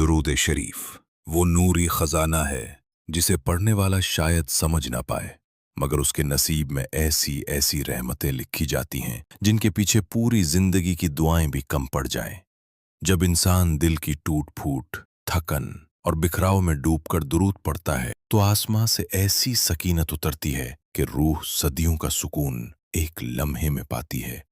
दुरूद शरीफ वो नूरी खजाना है जिसे पढ़ने वाला शायद समझ ना पाए, मगर उसके नसीब में ऐसी ऐसी रहमतें लिखी जाती हैं जिनके पीछे पूरी जिंदगी की दुआएं भी कम पड़ जाएं। जब इंसान दिल की टूट फूट, थकन और बिखराव में डूबकर दुरूद पढ़ता है तो आसमां से ऐसी सकीनत उतरती है कि रूह सदियों का सुकून एक लम्हे में पाती है।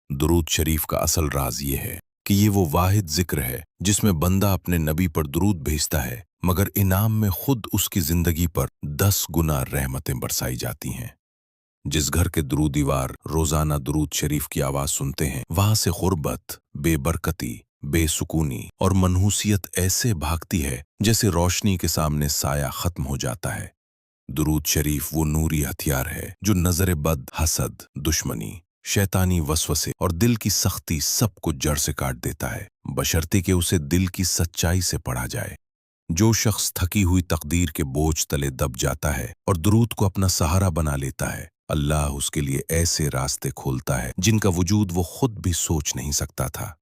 दुरूद शरीफ का असल राज ये है कि ये वो वाहिद जिक्र है जिसमें बंदा अपने नबी पर दुरूद भेजता है, मगर इनाम में खुद उसकी जिंदगी पर 10 गुना रहमतें बरसाई जाती हैं। जिस घर के दुरूदीवार रोजाना दुरूद शरीफ की आवाज सुनते हैं, वहां से गुर्बत, बेबरकती, बेसुकूनी और मनहूसियत ऐसे भागती है जैसे रोशनी के सामने साया खत्म हो जाता है। दुरूद शरीफ वो नूरी हथियार है जो नजर बद, हसद, दुश्मनी, शैतानी वसवसे और दिल की सख्ती सबको जड़ से काट देता है, बशर्ते कि उसे दिल की सच्चाई से पढ़ा जाए। जो शख्स थकी हुई तकदीर के बोझ तले दब जाता है और दुरूद को अपना सहारा बना लेता है, अल्लाह उसके लिए ऐसे रास्ते खोलता है जिनका वजूद वो खुद भी सोच नहीं सकता था।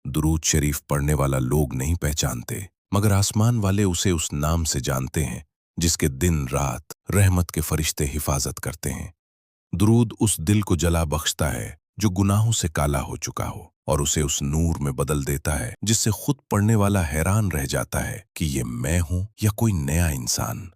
दुरूद शरीफ पढ़ने वाला लोग नहीं पहचानते, मगर आसमान वाले उसे उस नाम से जानते हैं जिसके दिन रात रहमत के फरिश्ते हिफाजत करते हैं। दुरूद उस दिल को जला बख्शता है जो गुनाहों से काला हो चुका हो, और उसे उस नूर में बदल देता है जिससे खुद पढ़ने वाला हैरान रह जाता है कि ये मैं हूं या कोई नया इंसान।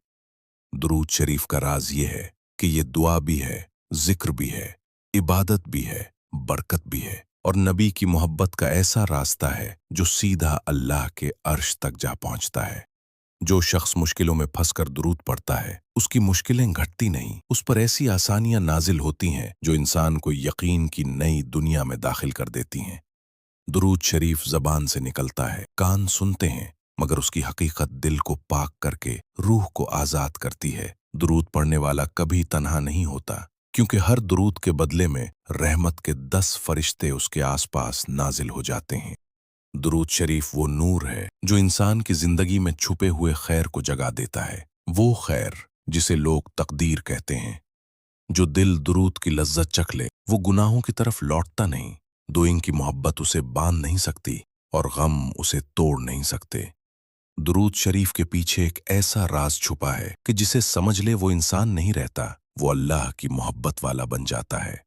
दुरूद शरीफ का राज ये है कि ये दुआ भी है, जिक्र भी है, इबादत भी है, बरकत भी है, और नबी की मोहब्बत का ऐसा रास्ता है जो सीधा अल्लाह के अर्श तक जा पहुंचता है। जो शख्स मुश्किलों में फंसकर दुरूद पढ़ता है, उसकी मुश्किलें घटती नहीं, उस पर ऐसी आसानियां नाजिल होती हैं जो इंसान को यकीन की नई दुनिया में दाखिल कर देती हैं। दुरूद शरीफ जबान से निकलता है, कान सुनते हैं, मगर उसकी हकीकत दिल को पाक करके रूह को आजाद करती है। दुरूद पढ़ने वाला कभी तन्हा नहीं होता, क्योंकि हर दुरूद के बदले में रहमत के 10 फरिश्ते उसके आसपास नाजिल हो जाते हैं। दुरूद शरीफ वो नूर है जो इंसान की जिंदगी में छुपे हुए खैर को जगा देता है, वो खैर जिसे लोग तकदीर कहते हैं। जो दिल दुरूद की लज्जत चख ले वो गुनाहों की तरफ लौटता नहीं। दुइन की मोहब्बत उसे बांध नहीं सकती और गम उसे तोड़ नहीं सकते। दुरूद शरीफ के पीछे एक ऐसा राज छुपा है कि जिसे समझ ले वो इंसान नहीं रहता, वो अल्लाह की मोहब्बत वाला बन जाता है।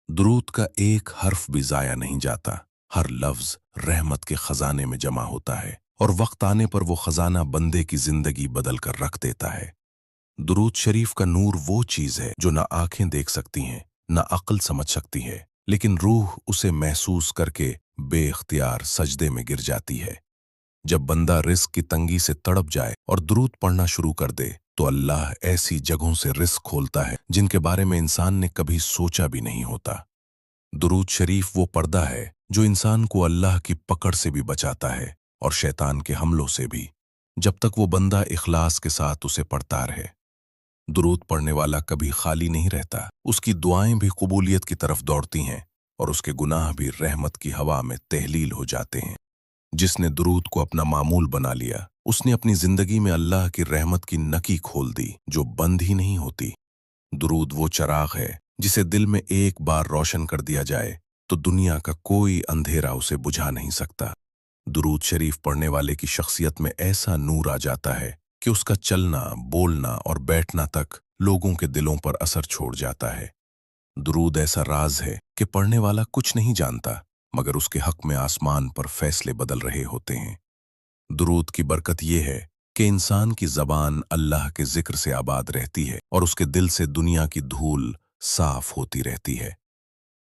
दुरूद का एक हर्फ भी जाया नहीं जाता, हर लफ्ज रहमत के खजाने में जमा होता है, और वक्त आने पर वो खजाना बंदे की जिंदगी बदल कर रख देता है। दुरूद शरीफ का नूर वो चीज है जो ना आंखें देख सकती हैं, ना अक्ल समझ सकती है, लेकिन रूह उसे महसूस करके बेख्तियार सजदे में गिर जाती है। जब बंदा रिस्क की तंगी से तड़प जाए और दुरूद पढ़ना शुरू कर दे तो अल्लाह ऐसी जगहों से रिस्क खोलता है जिनके बारे में इंसान ने कभी सोचा भी नहीं होता। दुरूद शरीफ वो पर्दा है जो इंसान को अल्लाह की पकड़ से भी बचाता है और शैतान के हमलों से भी, जब तक वो बंदा इखलास के साथ उसे पढ़ता रहे। दुरूद पढ़ने वाला कभी खाली नहीं रहता, उसकी दुआएं भी कबूलियत की तरफ दौड़ती हैं और उसके गुनाह भी रहमत की हवा में तहलील हो जाते हैं। जिसने दुरूद को अपना मामूल बना लिया, उसने अपनी जिंदगी में अल्लाह की रहमत की नकी खोल दी जो बंद ही नहीं होती। दुरूद वो चराग है जिसे दिल में एक बार रोशन कर दिया जाए तो दुनिया का कोई अंधेरा उसे बुझा नहीं सकता। दुरूद शरीफ पढ़ने वाले की शख्सियत में ऐसा नूर आ जाता है कि उसका चलना, बोलना और बैठना तक लोगों के दिलों पर असर छोड़ जाता है। दुरूद ऐसा राज है कि पढ़ने वाला कुछ नहीं जानता, मगर उसके हक में आसमान पर फैसले बदल रहे होते हैं। दुरूद की बरकत यह है कि इंसान की जबान अल्लाह के जिक्र से आबाद रहती है और उसके दिल से दुनिया की धूल साफ होती रहती है।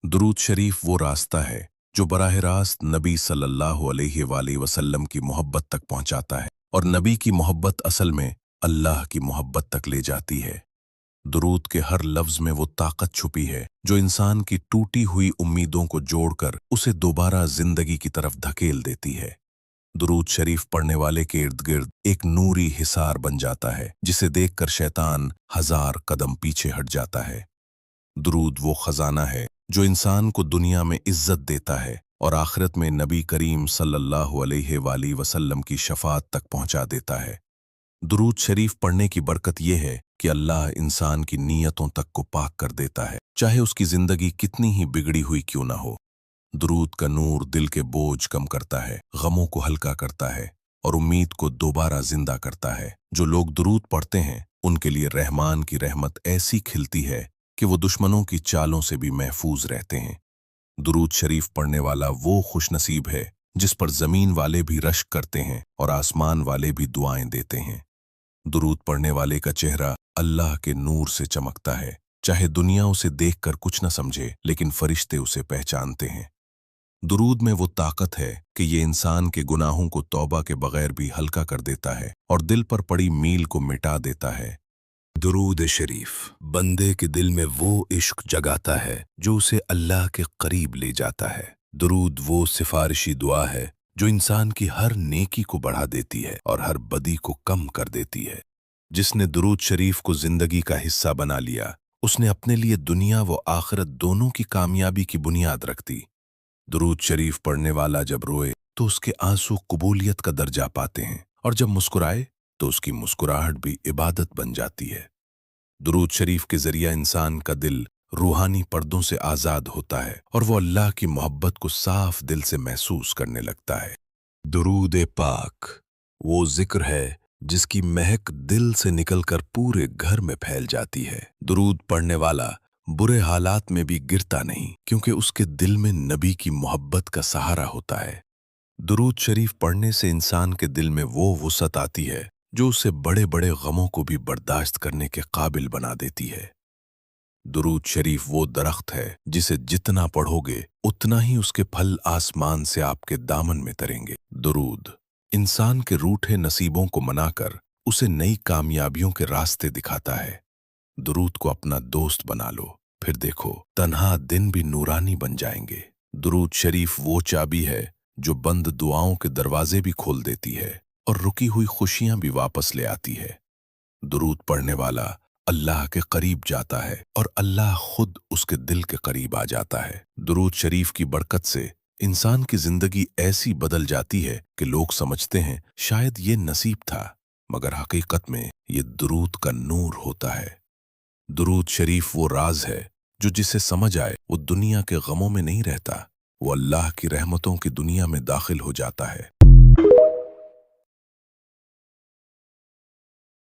दुरूद शरीफ वो रास्ता है जो बराह रास्त नबी सल्लल्लाहु अलैहि वसल्लम की मोहब्बत तक पहुंचाता है, और नबी की मोहब्बत असल में अल्लाह की मोहब्बत तक ले जाती है। दुरूद के हर लफ्ज में वो ताकत छुपी है जो इंसान की टूटी हुई उम्मीदों को जोड़कर उसे दोबारा जिंदगी की तरफ धकेल देती है। दुरूद शरीफ पढ़ने वाले के इर्द गिर्द एक नूरी हिसार बन जाता है जिसे देखकर शैतान 1000 कदम पीछे हट जाता है। दुरूद वो खजाना है जो इंसान को दुनिया में इज्जत देता है और आखिरत में नबी करीम सल्लल्लाहु अलैहि वसल्लम की शफाअत तक पहुंचा देता है। दुरूद शरीफ पढ़ने की बरकत यह है कि अल्लाह इंसान की नीयतों तक को पाक कर देता है, चाहे उसकी जिंदगी कितनी ही बिगड़ी हुई क्यों ना हो। दुरूद का नूर दिल के बोझ कम करता है, गमों को हल्का करता है और उम्मीद को दोबारा जिंदा करता है। जो लोग दुरूद पढ़ते हैं उनके लिए रहमान की रहमत ऐसी खिलती है कि वो दुश्मनों की चालों से भी महफूज रहते हैं। दुरूद शरीफ पढ़ने वाला वो खुशनसीब है जिस पर जमीन वाले भी रश्क करते हैं और आसमान वाले भी दुआएं देते हैं। दुरूद पढ़ने वाले का चेहरा अल्लाह के नूर से चमकता है। चाहे दुनिया उसे देखकर कुछ न समझे, लेकिन फरिश्ते उसे पहचानते हैं। दुरूद में वो ताकत है कि ये इंसान के गुनाहों को तौबा के बगैर भी हल्का कर देता है और दिल पर पड़ी मील को मिटा देता है। दुरूद शरीफ बंदे के दिल में वो इश्क जगाता है जो उसे अल्लाह के करीब ले जाता है। दुरूद वो सिफारिशी दुआ है जो इंसान की हर नेकी को बढ़ा देती है और हर बदी को कम कर देती है। जिसने दुरूद शरीफ को जिंदगी का हिस्सा बना लिया, उसने अपने लिए दुनिया व आखिरत दोनों की कामयाबी की बुनियाद रख दी। दुरूद शरीफ पढ़ने वाला जब रोए तो उसके आंसू कबूलियत का दर्जा पाते हैं, और जब मुस्कुराए तो उसकी मुस्कुराहट भी इबादत बन जाती है। दुरूद शरीफ के जरिया इंसान का दिल रूहानी पर्दों से आजाद होता है और वो अल्लाह की मोहब्बत को साफ दिल से महसूस करने लगता है। दुरूद पाक वो जिक्र है जिसकी महक दिल से निकलकर पूरे घर में फैल जाती है। दुरूद पढ़ने वाला बुरे हालात में भी गिरता नहीं, क्योंकि उसके दिल में नबी की मोहब्बत का सहारा होता है। दुरूद शरीफ पढ़ने से इंसान के दिल में वो वुसअत आती है जो उसे बड़े बड़े गमों को भी बर्दाश्त करने के काबिल बना देती है। दुरूद शरीफ वो दरख्त है जिसे जितना पढ़ोगे उतना ही उसके फल आसमान से आपके दामन में तरेंगे। दुरूद इंसान के रूठे नसीबों को मनाकर उसे नई कामयाबियों के रास्ते दिखाता है। दुरूद को अपना दोस्त बना लो, फिर देखो तन्हा दिन भी नूरानी बन जाएंगे। दुरूद शरीफ वो चाबी है जो बंद दुआओं के दरवाजे भी खोल देती है और रुकी हुई खुशियां भी वापस ले आती है। दुरूद पढ़ने वाला अल्लाह के करीब जाता है और अल्लाह खुद उसके दिल के करीब आ जाता है। दुरूद शरीफ की बरकत से इंसान की जिंदगी ऐसी बदल जाती है कि लोग समझते हैं शायद ये नसीब था, मगर हकीकत में ये दुरूद का नूर होता है। दुरूद शरीफ वो राज है जो जिसे समझ आए वो दुनिया के गमों में नहीं रहता, वो अल्लाह की रहमतों की दुनिया में दाखिल हो जाता है।